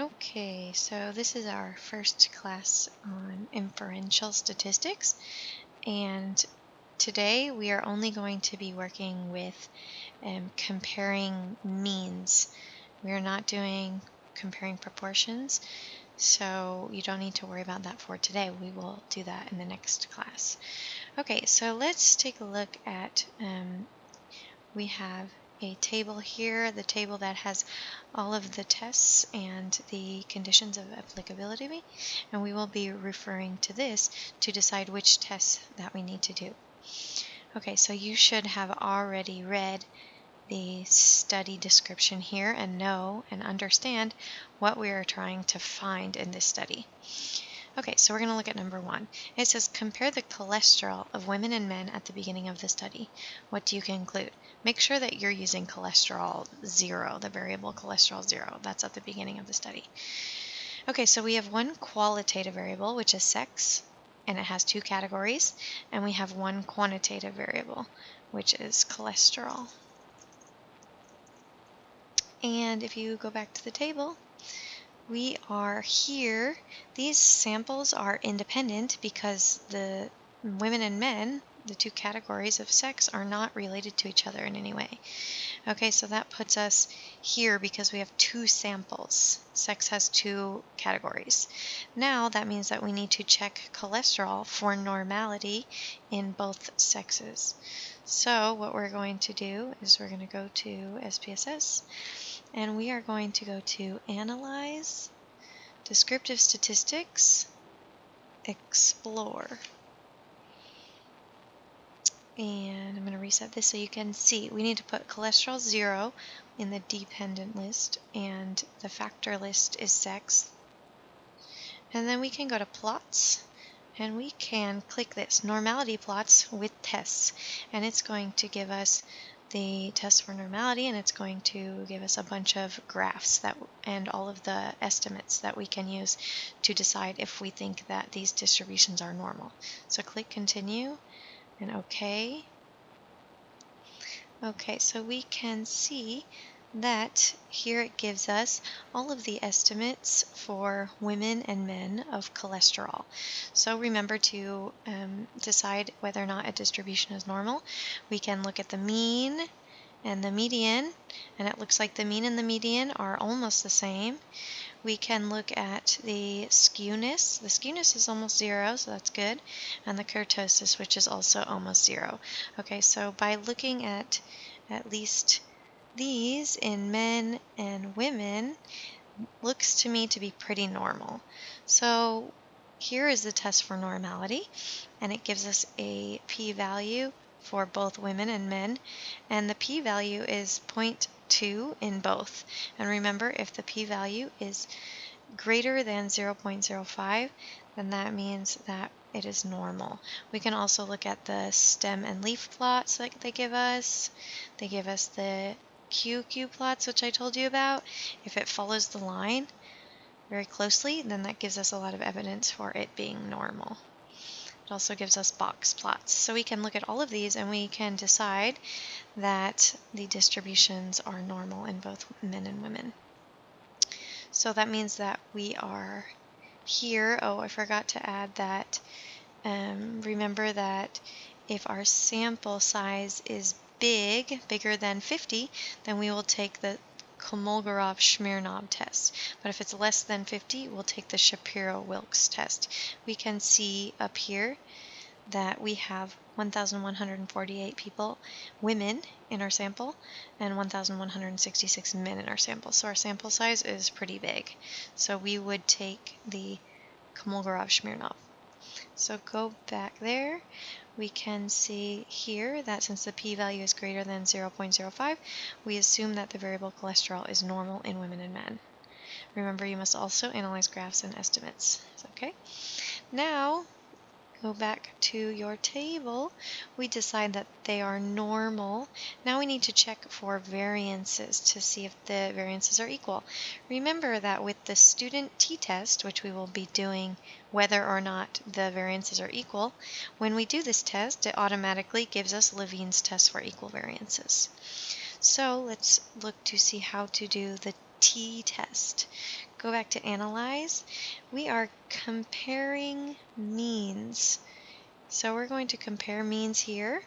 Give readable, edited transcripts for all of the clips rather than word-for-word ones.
Okay, so this is our first class on inferential statistics, and today we are only going to be working with comparing means. We are not doing comparing proportions, so you don't need to worry about that for today. We will do that in the next class. Okay, so let's take a look at, we have a table here, the table that has all of the tests and the conditions of applicability, and we will be referring to this to decide which tests that we need to do. Okay, so you should have already read the study description here and know and understand what we are trying to find in this study. Okay, so we're going to look at number 1. It says compare the cholesterol of women and men at the beginning of the study. What do you conclude? Make sure that you're using cholesterol 0, the variable cholesterol 0. That's at the beginning of the study. Okay, so we have one qualitative variable, which is sex, and it has 2 categories, and we have one quantitative variable, which is cholesterol. And if you go back to the table, we are here. These samples are independent because the women and men, the 2 categories of sex, are not related to each other in any way. Okay, so that puts us here because we have 2 samples. Sex has 2 categories. Now that means that we need to check cholesterol for normality in both sexes. So what we're going to do is we're going to go to SPSS, and we are going to go to Analyze, Descriptive Statistics, Explore. And I'm going to reset this so you can see. We need to put cholesterol 0 in the dependent list, and the factor list is sex. And then we can go to Plots, and we can click this, Normality Plots with Tests, and it's going to give us the test for normality, and it's going to give us a bunch of graphs and all of the estimates that we can use to decide if we think that these distributions are normal. So click Continue and OK. Okay, so we can see that here it gives us all of the estimates for women and men of cholesterol. So remember to decide whether or not a distribution is normal. We can look at the mean and the median, and it looks like the mean and the median are almost the same. We can look at the skewness. The skewness is almost 0, so that's good, and the kurtosis, which is also almost 0. Okay, so by looking at least these in men and women, looks to me to be pretty normal. So here is the test for normality, and it gives us a p-value for both women and men, and the p-value is 0.2 in both. And remember, if the p-value is greater than 0.05, then that means that it is normal. We can also look at the stem and leaf plots that they give us. They give us the QQ plots, which I told you about. If it follows the line very closely, then that gives us a lot of evidence for it being normal. It also gives us box plots. So we can look at all of these and we can decide that the distributions are normal in both men and women. So that means that we are here. Oh, I forgot to add that. Remember that if our sample size is bigger than 50, then we will take the Kolmogorov-Smirnov test. But if it's less than 50, we'll take the Shapiro-Wilks test. We can see up here that we have 1,148 people, women, in our sample, and 1,166 men in our sample. So our sample size is pretty big. So we would take the Kolmogorov-Smirnov. So go back there. We can see here that since the p-value is greater than 0.05, we assume that the variable cholesterol is normal in women and men. Remember, you must also analyze graphs and estimates. Okay. Now, go back to your table. We decide that they are normal. Now we need to check for variances to see if the variances are equal. Remember that with the student t-test, which we will be doing whether or not the variances are equal, when we do this test, it automatically gives us Levene's test for equal variances. So let's look to see how to do the t-test. go back to analyze, we are comparing means. So we're going to compare means here.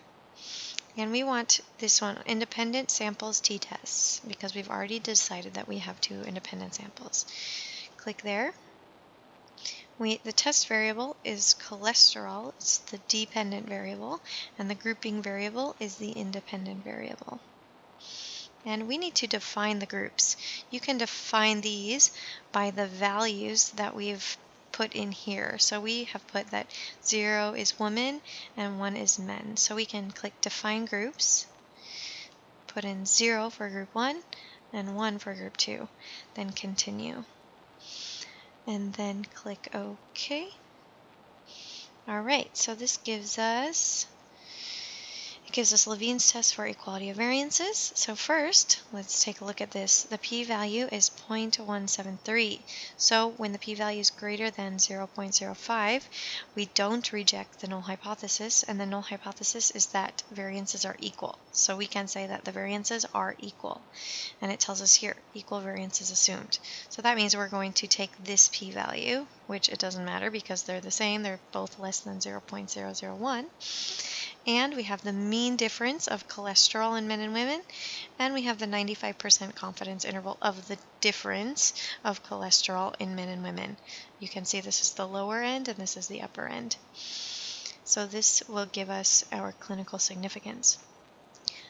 And we want this one, independent samples t-tests, because we've already decided that we have 2 independent samples. Click there. The test variable is cholesterol, it's the dependent variable, and the grouping variable is the independent variable. And we need to define the groups. You can define these by the values that we've put in here. So we have put that 0 is women and 1 is men. So we can click define groups, put in 0 for group 1 and 1 for group 2, then continue. And then click OK. All right, so this gives us Levine's test for equality of variances. So first, let's take a look at this. The p-value is 0.173. So when the p-value is greater than 0.05, we don't reject the null hypothesis, and the null hypothesis is that variances are equal. So we can say that the variances are equal. And it tells us here, equal variance is assumed. So that means we're going to take this p-value, which it doesn't matter because they're the same, they're both less than 0.001. And we have the mean difference of cholesterol in men and women, and we have the 95% confidence interval of the difference of cholesterol in men and women. You can see this is the lower end and this is the upper end. So this will give us our clinical significance.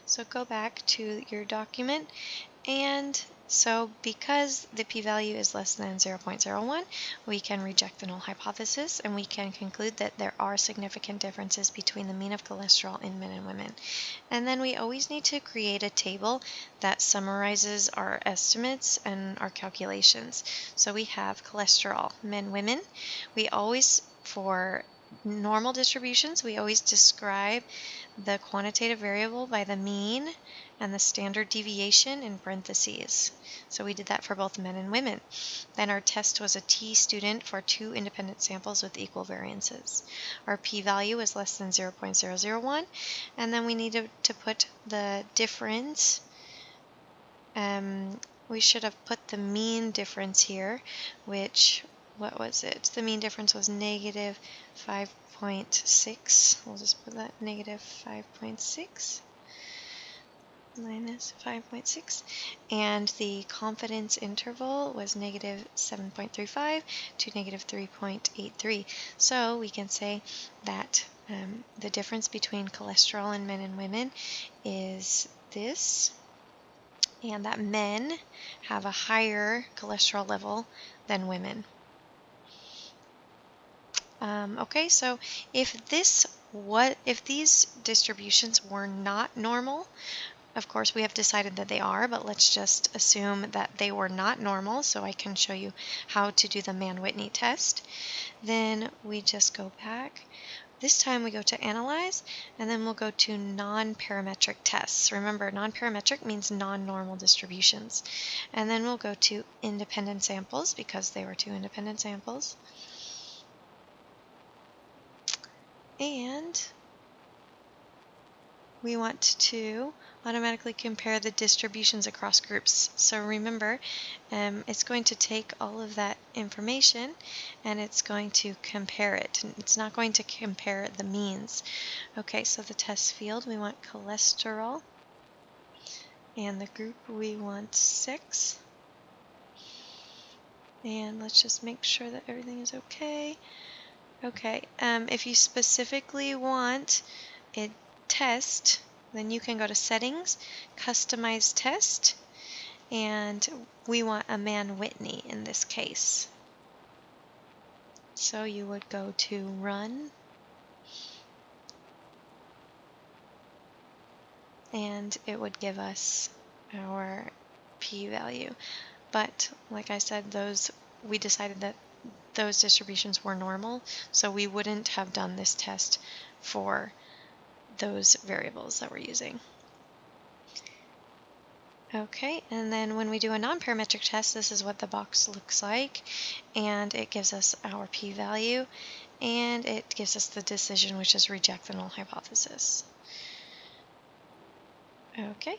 So go back to your document, and so because the p-value is less than 0.01, we can reject the null hypothesis, and we can conclude that there are significant differences between the mean of cholesterol in men and women. And then we always need to create a table that summarizes our estimates and our calculations. So we have cholesterol, men, women. We always, for normal distributions, we always describe the quantitative variable by the mean and the standard deviation in parentheses. So we did that for both men and women. Then our test was a t-student for 2 independent samples with equal variances. Our p-value was less than 0.001, and then we needed to put the difference. We should have put the mean difference here, which, what was it? The mean difference was negative 5.6. We'll just put that negative 5.6. minus 5.6, and the confidence interval was negative 7.35 to negative 3.83. So we can say that the difference between cholesterol in men and women is this, and that men have a higher cholesterol level than women. Okay, so if these distributions were not normal, of course, we have decided that they are, but let's just assume that they were not normal, so I can show you how to do the Mann-Whitney test. Then we just go back. This time we go to Analyze, and then we'll go to non-parametric tests. Remember, non-parametric means non-normal distributions. And then we'll go to Independent Samples, because they were 2 independent samples. And we want to automatically compare the distributions across groups. So remember, it's going to take all of that information and it's going to compare it. It's not going to compare the means. Okay, so the test field, we want cholesterol, and the group we want sex. And let's just make sure that everything is okay. Okay, if you specifically want a test, then you can go to Settings, Customize Test, and we want a Mann-Whitney in this case. So you would go to Run, and it would give us our p-value. But like I said, we decided that those distributions were normal, so we wouldn't have done this test for those variables that we're using. Okay, and then when we do a non-parametric test, this is what the box looks like, and it gives us our p-value, and it gives us the decision, which is reject the null hypothesis. Okay,